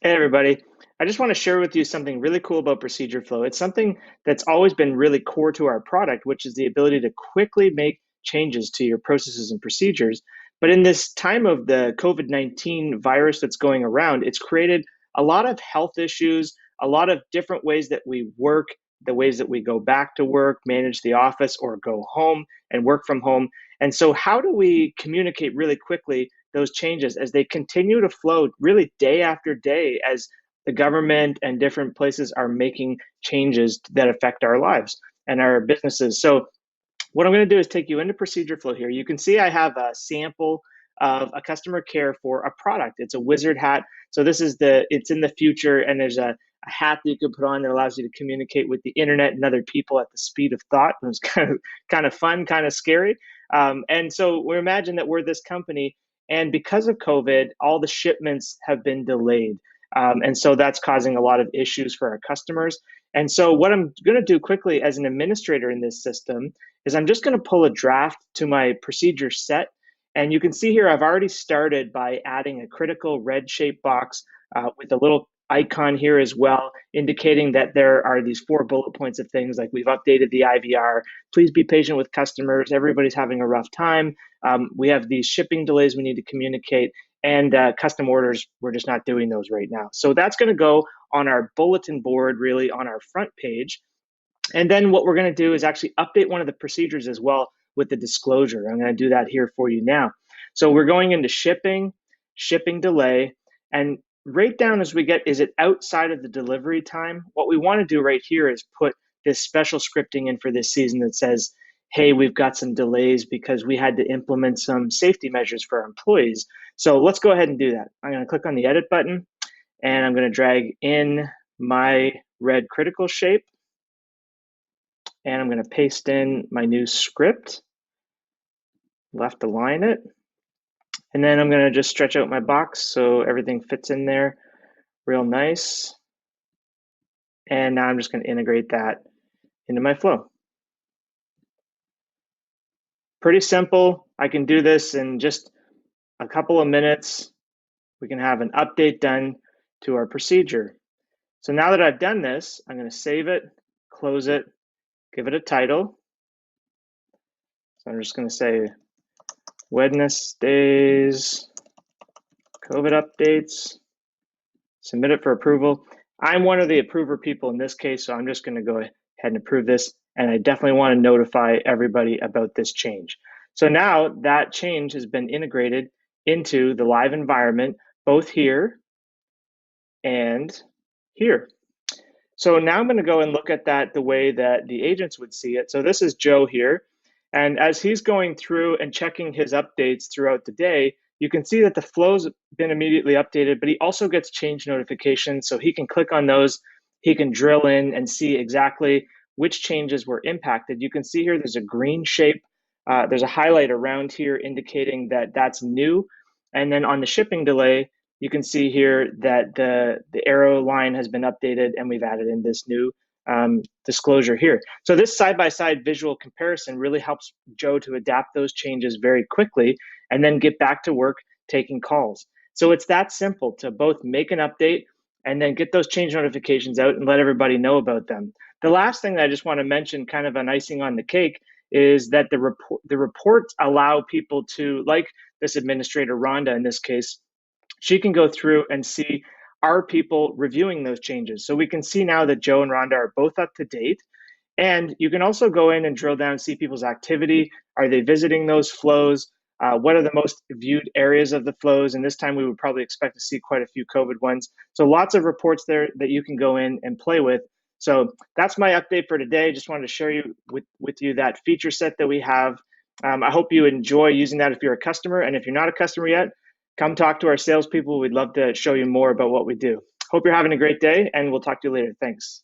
Hey everybody. I just want to share with you something really cool about Procedureflow. It's something that's always been really core to our product, which is the ability to quickly make changes to your processes and procedures. But in this time of the COVID-19 virus that's going around, it's created a lot of health issues, a lot of different ways that we work, the ways that we go back to work, manage the office, or go home and work from home. And so, how do we communicate really quickly those changes as they continue to flow really day after day as the government and different places are making changes that affect our lives and our businesses. So what I'm going to do is take you into Procedureflow here. You can see I have a sample of a customer care for a product. It's a wizard hat. So it's in the future, and there's a hat that you can put on that allows you to communicate with the internet and other people at the speed of thought. It was kind of fun, kind of scary. And so we imagine that we're this company, and because of COVID, all the shipments have been delayed. And so that's causing a lot of issues for our customers. And so what I'm going to do quickly as an administrator in this system is I'm just going to pull a draft to my procedure set. And you can see here, I've already started by adding a critical red shape box with a little icon here as well, indicating that there are these 4 bullet points of things like we've updated the IVR. Please be patient with customers. Everybody's having a rough time. We have these shipping delays we need to communicate, and custom orders, we're just not doing those right now. So that's going to go on our bulletin board, really on our front page. And then what we're going to do is actually update one of the procedures as well with the disclosure. I'm going to do that here for you now. So we're going into shipping, shipping delay, and right down as we get, is it outside of the delivery time? What we want to do right here is put this special scripting in for this season that says, hey, we've got some delays because we had to implement some safety measures for our employees. So let's go ahead and do that. I'm going to click on the edit button, and I'm going to drag in my red critical shape, and I'm going to paste in my new script, left align it, and then I'm going to just stretch out my box so everything fits in there real nice. And now I'm just going to integrate that into my flow. Pretty simple. I can do this in just a couple of minutes. We can have an update done to our procedure. So now that I've done this, I'm going to save it, close it, give it a title. So I'm just going to say Wednesday's COVID updates, submit it for approval. I'm one of the approver people in this case, so I'm just going to go ahead and approve this. And I definitely want to notify everybody about this change. So now that change has been integrated into the live environment, both here and here. So now I'm going to go and look at that the way that the agents would see it. So this is Joe here. And as he's going through and checking his updates throughout the day, you can see that the flow's been immediately updated, but he also gets change notifications. So he can click on those. He can drill in and see exactly which changes were impacted. You can see here there's a green shape. There's a highlight around here indicating that that's new. And then on the shipping delay, you can see here that the arrow line has been updated, and we've added in this new disclosure here. So this side-by-side visual comparison really helps Joe to adapt those changes very quickly and then get back to work taking calls. So it's that simple to both make an update and then get those change notifications out and let everybody know about them. The last thing that I just want to mention, kind of an icing on the cake, is that the reports allow people to, like this administrator, Rhonda in this case, she can go through and see, are people reviewing those changes? So we can see now that Joe and Rhonda are both up to date. And you can also go in and drill down and see people's activity. Are they visiting those flows? What are the most viewed areas of the flows? And this time we would probably expect to see quite a few COVID ones. So lots of reports there that you can go in and play with. So that's my update for today. Just wanted to share with you that feature set that we have. I hope you enjoy using that if you're a customer. And if you're not a customer yet, come talk to our salespeople. We'd love to show you more about what we do. Hope you're having a great day, and we'll talk to you later. Thanks.